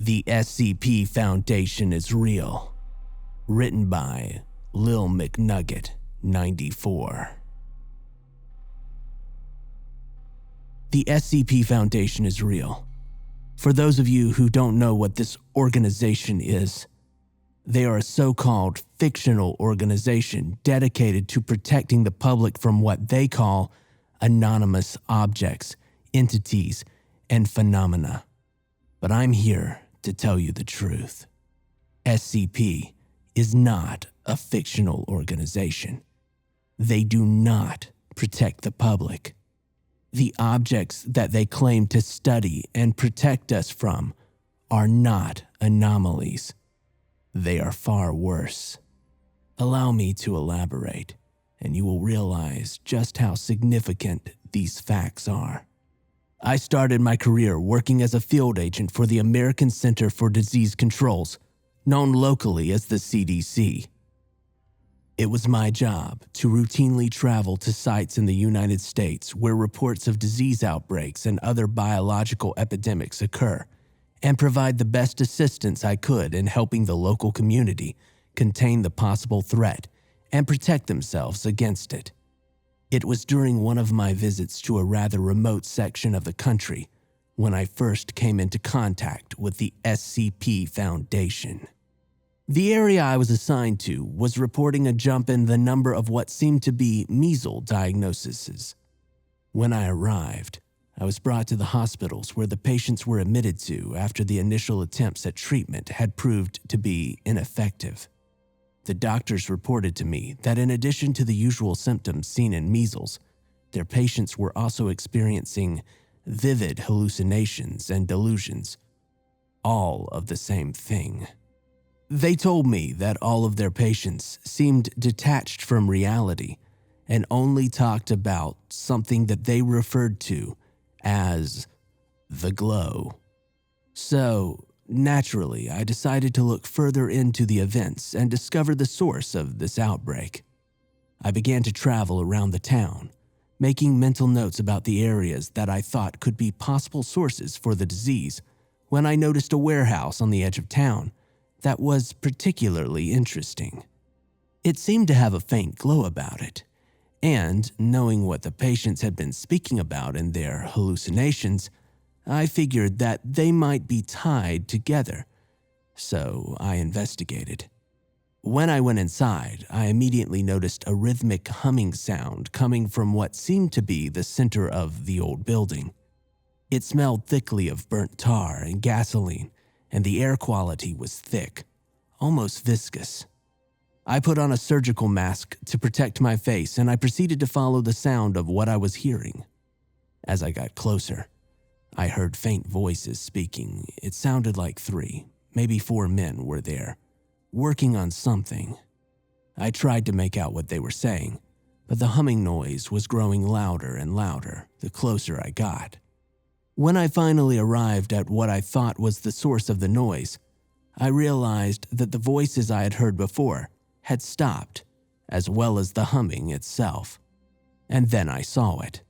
The SCP Foundation Is Real. Written by Lil McNugget, 94. The SCP Foundation is real. For those of you who don't know what this organization is, they are a so-called fictional organization dedicated to protecting the public from what they call anonymous objects, entities, and phenomena. But I'm here to tell you the truth. SCP is not a fictional organization. They do not protect the public. The objects that they claim to study and protect us from are not anomalies. They are far worse. Allow me to elaborate, and you will realize just how significant these facts are. I started my career working as a field agent for the American Center for Disease Controls, known locally as the CDC. It was my job to routinely travel to sites in the United States where reports of disease outbreaks and other biological epidemics occur, and provide the best assistance I could in helping the local community contain the possible threat and protect themselves against it. It was during one of my visits to a rather remote section of the country when I first came into contact with the SCP Foundation. The area I was assigned to was reporting a jump in the number of what seemed to be measles diagnoses. When I arrived, I was brought to the hospitals where the patients were admitted to after the initial attempts at treatment had proved to be ineffective. The doctors reported to me that in addition to the usual symptoms seen in measles, their patients were also experiencing vivid hallucinations and delusions, all of the same thing. They told me that all of their patients seemed detached from reality and only talked about something that they referred to as the glow. So, naturally, I decided to look further into the events and discover the source of this outbreak. I began to travel around the town, making mental notes about the areas that I thought could be possible sources for the disease, when I noticed a warehouse on the edge of town that was particularly interesting. It seemed to have a faint glow about it, and knowing what the patients had been speaking about in their hallucinations, I figured that they might be tied together, so I investigated. When I went inside, I immediately noticed a rhythmic humming sound coming from what seemed to be the center of the old building. It smelled thickly of burnt tar and gasoline, and the air quality was thick, almost viscous. I put on a surgical mask to protect my face, and I proceeded to follow the sound of what I was hearing. As I got closer, I heard faint voices speaking. It sounded like 3, maybe 4 men were there, working on something. I tried to make out what they were saying, but the humming noise was growing louder and louder the closer I got. When I finally arrived at what I thought was the source of the noise, I realized that the voices I had heard before had stopped, as well as the humming itself. And then I saw it.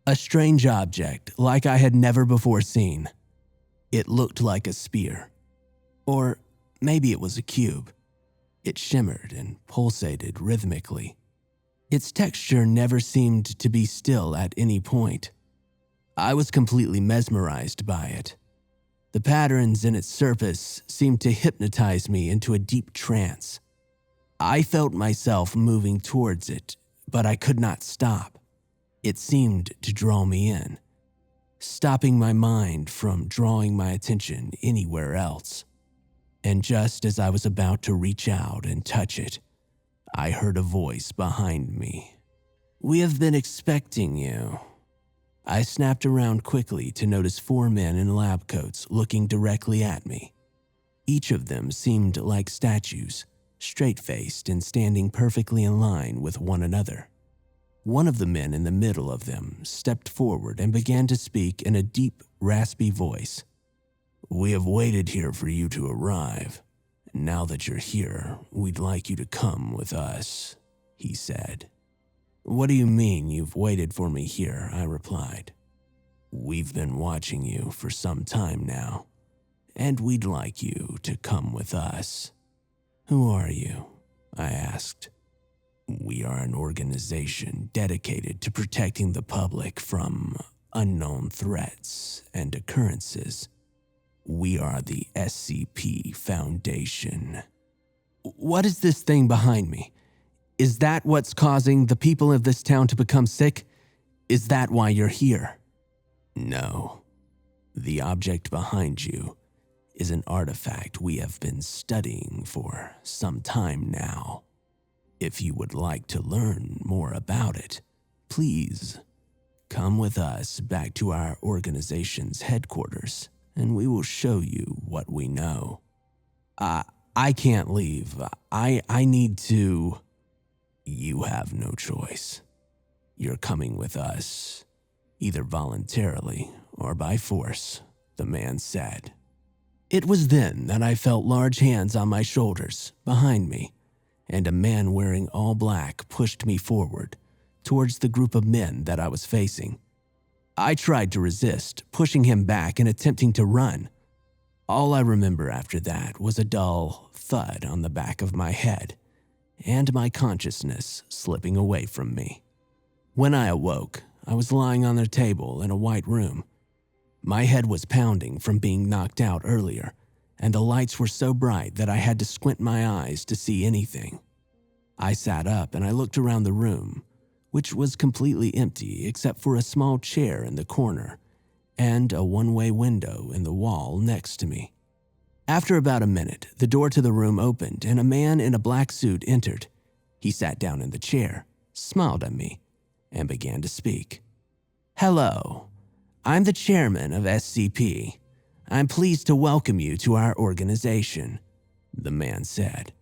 A strange object like I had never before seen. It looked like a spear. Or maybe it was a cube. It shimmered and pulsated rhythmically. Its texture never seemed to be still at any point. I was completely mesmerized by it. The patterns in its surface seemed to hypnotize me into a deep trance. I felt myself moving towards it, but I could not stop. It seemed to draw me in, stopping my mind from drawing my attention anywhere else. And just as I was about to reach out and touch it, I heard a voice behind me. "We have been expecting you." I snapped around quickly to notice 4 men in lab coats looking directly at me. Each of them seemed like statues, straight-faced and standing perfectly in line with one another. One of the men in the middle of them stepped forward and began to speak in a deep, raspy voice. "We have waited here for you to arrive. Now that you're here, we'd like you to come with us," he said. "What do you mean you've waited for me here?" I replied. "We've been watching you for some time now. and we'd like you to come with us." "Who are you?" I asked. "We are an organization dedicated to protecting the public from unknown threats and occurrences. We are the SCP Foundation." "What is this thing behind me? Is that what's causing the people of this town to become sick? Is that why you're here?" "No. The object behind you is an artifact we have been studying for some time now. If you would like to learn more about it, please come with us back to our organization's headquarters, and we will show you what we know." I can't leave. I need to." "You have no choice. You're coming with us, either voluntarily or by force," the man said. It was then that I felt large hands on my shoulders, behind me, and a man wearing all black pushed me forward, towards the group of men that I was facing. I tried to resist, pushing him back and attempting to run. All I remember after that was a dull thud on the back of my head, and my consciousness slipping away from me. When I awoke, I was lying on a table in a white room. My head was pounding from being knocked out earlier, and the lights were so bright that I had to squint my eyes to see anything. I sat up and I looked around the room, which was completely empty except for a small chair in the corner and a one-way window in the wall next to me. After about a minute, the door to the room opened and a man in a black suit entered. He sat down in the chair, smiled at me, and began to speak. "Hello. I'm the chairman of SCP. I'm pleased to welcome you to our organization," the man said.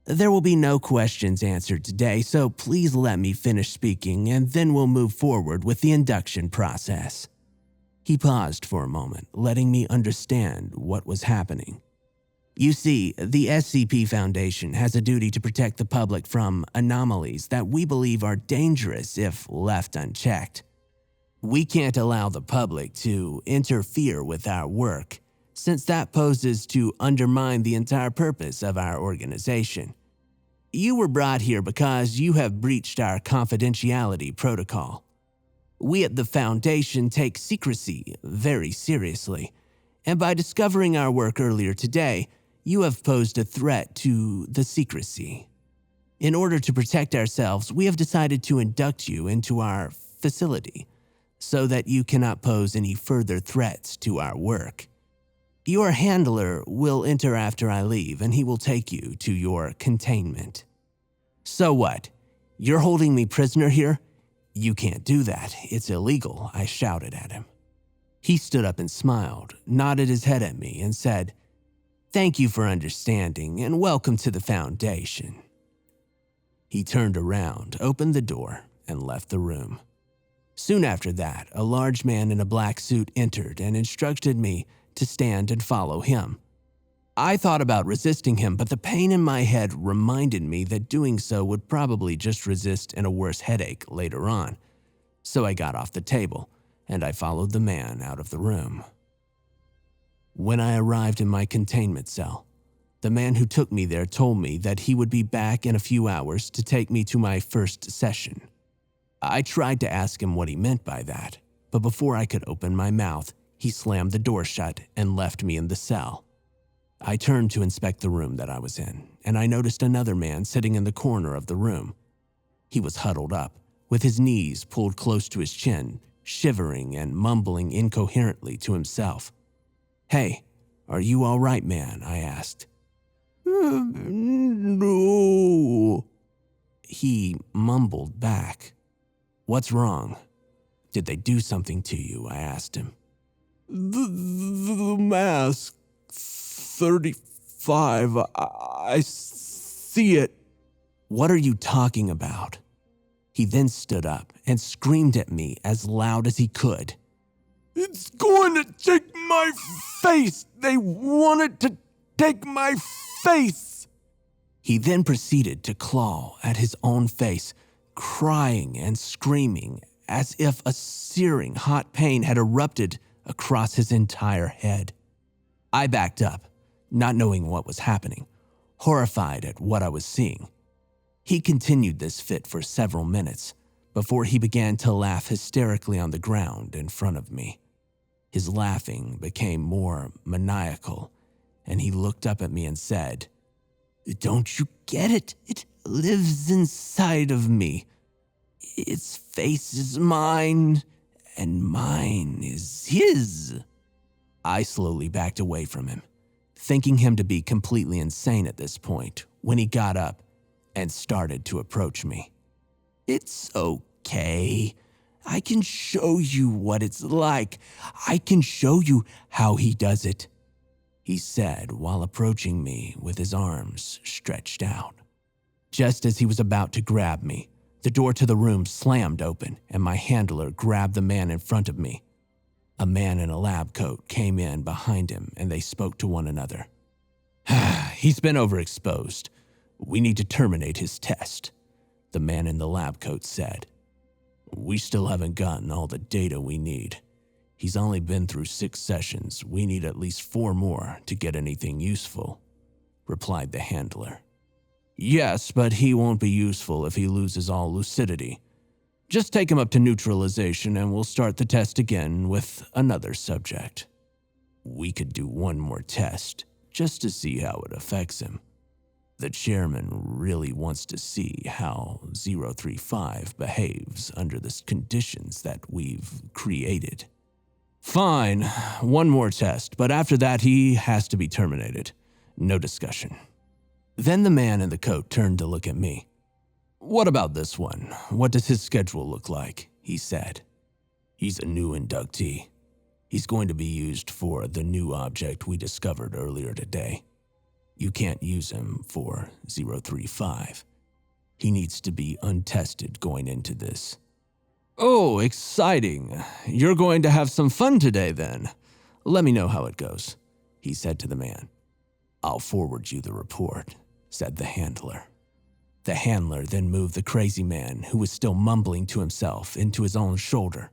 "There will be no questions answered today, so please let me finish speaking and then we'll move forward with the induction process." He paused for a moment, letting me understand what was happening. "You see, the SCP Foundation has a duty to protect the public from anomalies that we believe are dangerous if left unchecked. We can't allow the public to interfere with our work, since that poses to undermine the entire purpose of our organization. You were brought here because you have breached our confidentiality protocol. We at the Foundation take secrecy very seriously, and by discovering our work earlier today, you have posed a threat to the secrecy. In order to protect ourselves, we have decided to induct you into our facility, so that you cannot pose any further threats to our work. Your handler will enter after I leave, and he will take you to your containment." "So what? You're holding me prisoner here?" "You can't do that. It's illegal," I shouted at him. He stood up and smiled, nodded his head at me, and said, "Thank you for understanding, and welcome to the Foundation." He turned around, opened the door, and left the room. Soon after that, a large man in a black suit entered and instructed me to stand and follow him. I thought about resisting him, but the pain in my head reminded me that doing so would probably just resist in a worse headache later on. So I got off the table, and I followed the man out of the room. When I arrived in my containment cell, the man who took me there told me that he would be back in a few hours to take me to my first session. I tried to ask him what he meant by that, but before I could open my mouth, he slammed the door shut and left me in the cell. I turned to inspect the room that I was in, and I noticed another man sitting in the corner of the room. He was huddled up, with his knees pulled close to his chin, shivering and mumbling incoherently to himself. "Hey, are you all right, man?" I asked. "No," he mumbled back. "What's wrong? Did they do something to you?" I asked him. The mask. 35. I see it." "What are you talking about?" He then stood up and screamed at me as loud as he could. "It's going to take my face! They wanted to take my face!" He then proceeded to claw at his own face, crying and screaming as if a searing hot pain had erupted across his entire head. I backed up, not knowing what was happening, horrified at what I was seeing. He continued this fit for several minutes before he began to laugh hysterically on the ground in front of me. His laughing became more maniacal, and he looked up at me and said, "Don't you get it? It lives inside of me. Its face is mine, and mine is his." I slowly backed away from him, thinking him to be completely insane at this point, when he got up and started to approach me. "It's okay. I can show you what it's like. I can show you how he does it," he said while approaching me with his arms stretched out. Just as he was about to grab me, the door to the room slammed open and my handler grabbed the man in front of me. A man in a lab coat came in behind him and they spoke to one another. "He's been overexposed. We need to terminate his test," the man in the lab coat said. "We still haven't gotten all the data we need. He's only been through 6 sessions. We need at least 4 more to get anything useful," replied the handler. "Yes, but he won't be useful if he loses all lucidity. Just take him up to neutralization and we'll start the test again with another subject. We could do one more test just to see how it affects him. The chairman really wants to see how 035 behaves under the conditions that we've created." "Fine, one more test, but after that he has to be terminated. No discussion." Then the man in the coat turned to look at me. "What about this one? What does his schedule look like?" he said. "He's a new inductee. He's going to be used for the new object we discovered earlier today. You can't use him for 035. He needs to be untested going into this." "Oh, exciting. You're going to have some fun today then. Let me know how it goes," he said to the man. "I'll forward you the report," said the handler. The handler then moved the crazy man, who was still mumbling to himself, into his own shoulder.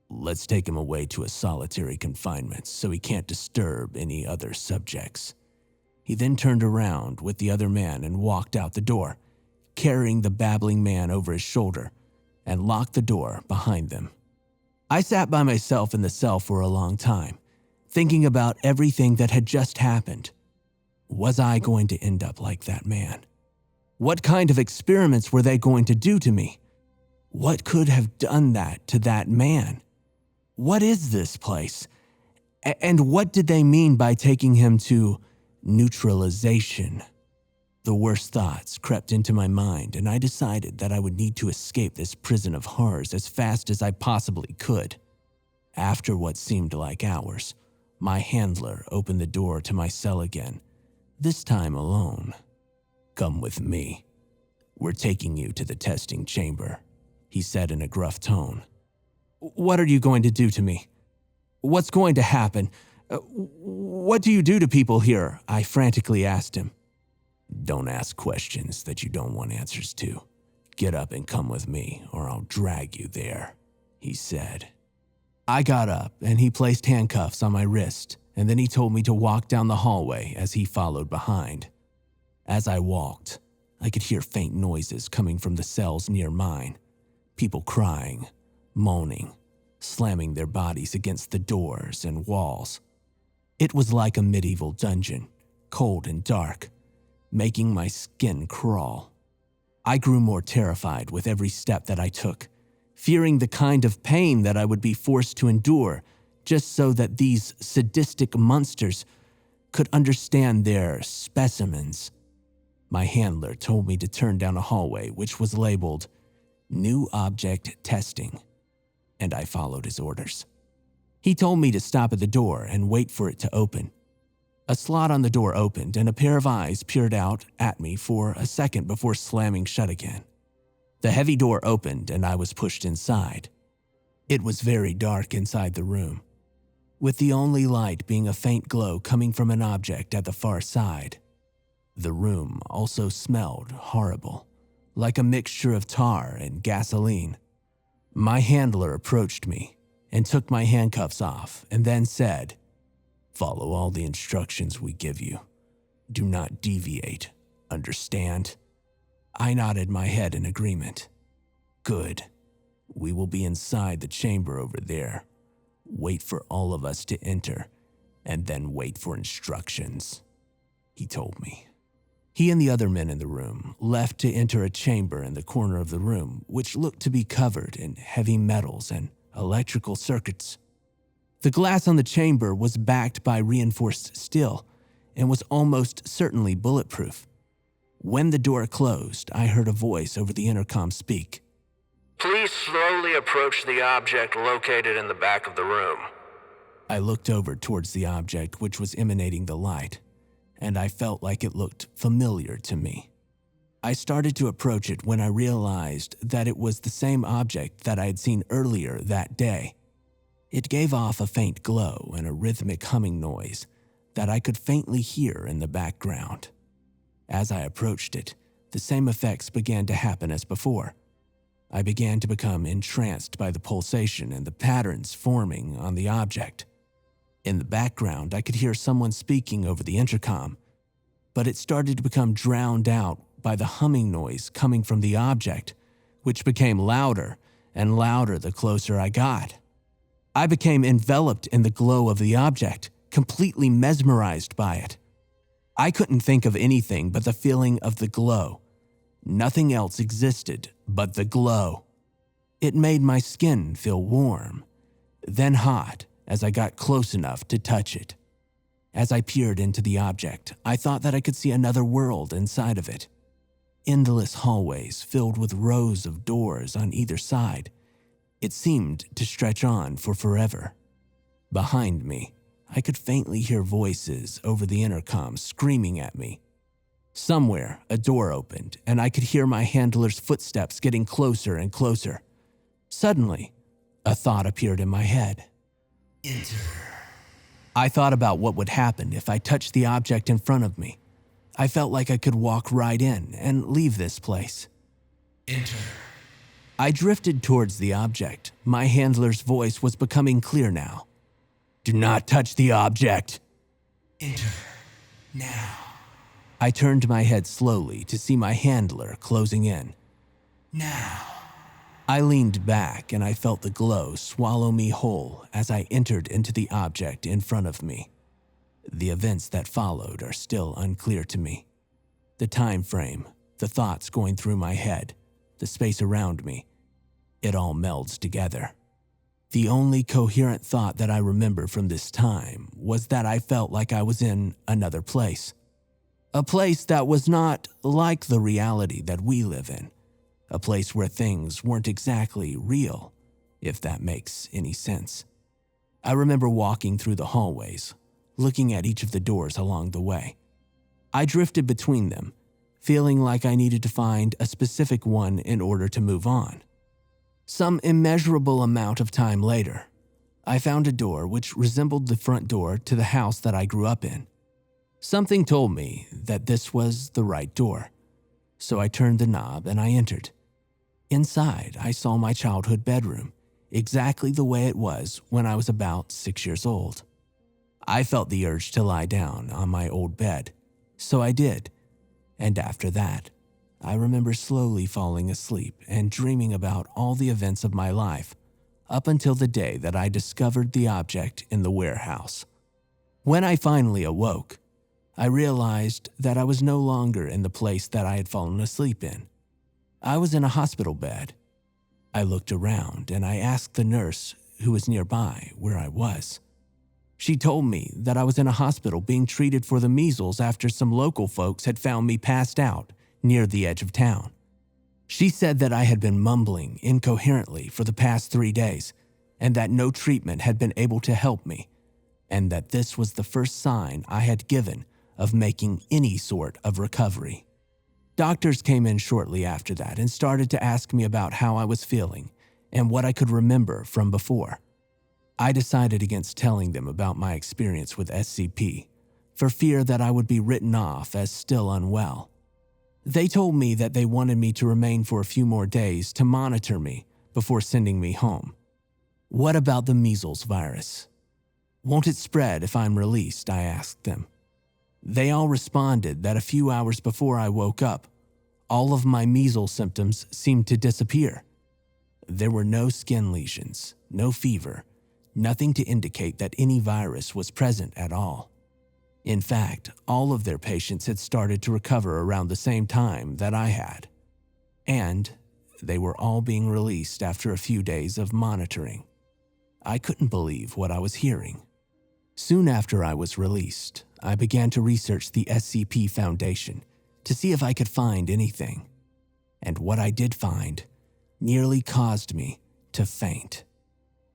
"Let's take him away to a solitary confinement so he can't disturb any other subjects." He then turned around with the other man and walked out the door, carrying the babbling man over his shoulder, and locked the door behind them. I sat by myself in the cell for a long time, thinking about everything that had just happened. Was I going to end up like that man? What kind of experiments were they going to do to me? What could have done that to that man? What is this place? And what did they mean by taking him to neutralization? The worst thoughts crept into my mind, and I decided that I would need to escape this prison of horrors as fast as I possibly could. After what seemed like hours, my handler opened the door to my cell again, this time alone. "Come with me. We're taking you to the testing chamber," he said in a gruff tone. "What are you going to do to me? What's going to happen? What do you do to people here?" I frantically asked him. "Don't ask questions that you don't want answers to. Get up and come with me, or I'll drag you there," he said. I got up, and he placed handcuffs on my wrist, and then he told me to walk down the hallway as he followed behind. As I walked, I could hear faint noises coming from the cells near mine. People crying, moaning, slamming their bodies against the doors and walls. It was like a medieval dungeon, cold and dark, making my skin crawl. I grew more terrified with every step that I took, fearing the kind of pain that I would be forced to endure just so that these sadistic monsters could understand their specimens. My handler told me to turn down a hallway which was labeled New Object Testing, and I followed his orders. He told me to stop at the door and wait for it to open. A slot on the door opened and a pair of eyes peered out at me for a second before slamming shut again. The heavy door opened and I was pushed inside. It was very dark inside the room, with the only light being a faint glow coming from an object at the far side. The room also smelled horrible, like a mixture of tar and gasoline. My handler approached me and took my handcuffs off and then said, Follow all the instructions we give you. Do not deviate, understand? I nodded my head in agreement. Good. We will be inside the chamber over there. Wait for all of us to enter, and then wait for instructions, he told me. He and the other men in the room left to enter a chamber in the corner of the room, which looked to be covered in heavy metals and electrical circuits. The glass on the chamber was backed by reinforced steel and was almost certainly bulletproof. When the door closed, I heard a voice over the intercom speak. Please slowly approach the object located in the back of the room. I looked over towards the object which was emanating the light, and I felt like it looked familiar to me. I started to approach it when I realized that it was the same object that I had seen earlier that day. It gave off a faint glow and a rhythmic humming noise that I could faintly hear in the background. As I approached it, the same effects began to happen as before. I began to become entranced by the pulsation and the patterns forming on the object. In the background, I could hear someone speaking over the intercom, but it started to become drowned out by the humming noise coming from the object, which became louder and louder the closer I got. I became enveloped in the glow of the object, completely mesmerized by it. I couldn't think of anything but the feeling of the glow. Nothing else existed but the glow. It made my skin feel warm, then hot as I got close enough to touch it. As I peered into the object, I thought that I could see another world inside of it. Endless hallways filled with rows of doors on either side. It seemed to stretch on for forever. Behind me, I could faintly hear voices over the intercom screaming at me. Somewhere, a door opened, and I could hear my handler's footsteps getting closer and closer. Suddenly, a thought appeared in my head. Enter. I thought about what would happen if I touched the object in front of me. I felt like I could walk right in and leave this place. Enter. I drifted towards the object. My handler's voice was becoming clear now. Do not touch the object. Enter. Now. I turned my head slowly to see my handler closing in. Now. I leaned back and I felt the glow swallow me whole as I entered into the object in front of me. The events that followed are still unclear to me. The time frame, the thoughts going through my head, the space around me, it all melds together. The only coherent thought that I remember from this time was that I felt like I was in another place. A place that was not like the reality that we live in. A place where things weren't exactly real, if that makes any sense. I remember walking through the hallways, looking at each of the doors along the way. I drifted between them, feeling like I needed to find a specific one in order to move on. Some immeasurable amount of time later, I found a door which resembled the front door to the house that I grew up in. Something told me that this was the right door, so I turned the knob and I entered. Inside, I saw my childhood bedroom, exactly the way it was when I was about 6 years old. I felt the urge to lie down on my old bed, so I did, and after that, I remember slowly falling asleep and dreaming about all the events of my life up until the day that I discovered the object in the warehouse. When I finally awoke, I realized that I was no longer in the place that I had fallen asleep in. I was in a hospital bed. I looked around and I asked the nurse who was nearby where I was. She told me that I was in a hospital being treated for the measles after some local folks had found me passed out near the edge of town. She said that I had been mumbling incoherently for the past 3 days and that no treatment had been able to help me, and that this was the first sign I had given of making any sort of recovery. Doctors came in shortly after that and started to ask me about how I was feeling and what I could remember from before. I decided against telling them about my experience with SCP for fear that I would be written off as still unwell. They told me that they wanted me to remain for a few more days to monitor me before sending me home. What about the measles virus? "Won't it spread if I'm released?" I asked them. They all responded that a few hours before I woke up, all of my measles symptoms seemed to disappear. There were no skin lesions, no fever, nothing to indicate that any virus was present at all. In fact, all of their patients had started to recover around the same time that I had. And they were all being released after a few days of monitoring. I couldn't believe what I was hearing. Soon after I was released, I began to research the SCP Foundation to see if I could find anything. And what I did find nearly caused me to faint.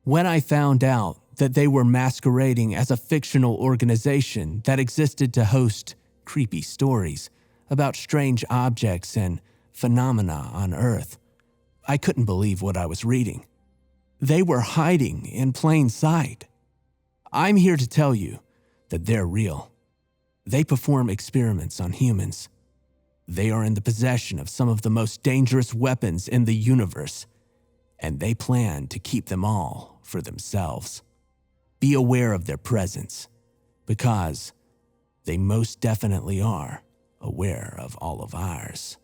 When I found out that they were masquerading as a fictional organization that existed to host creepy stories about strange objects and phenomena on Earth, I couldn't believe what I was reading. They were hiding in plain sight. I'm here to tell you that they're real. They perform experiments on humans. They are in the possession of some of the most dangerous weapons in the universe, and they plan to keep them all for themselves. Be aware of their presence, because they most definitely are aware of all of ours.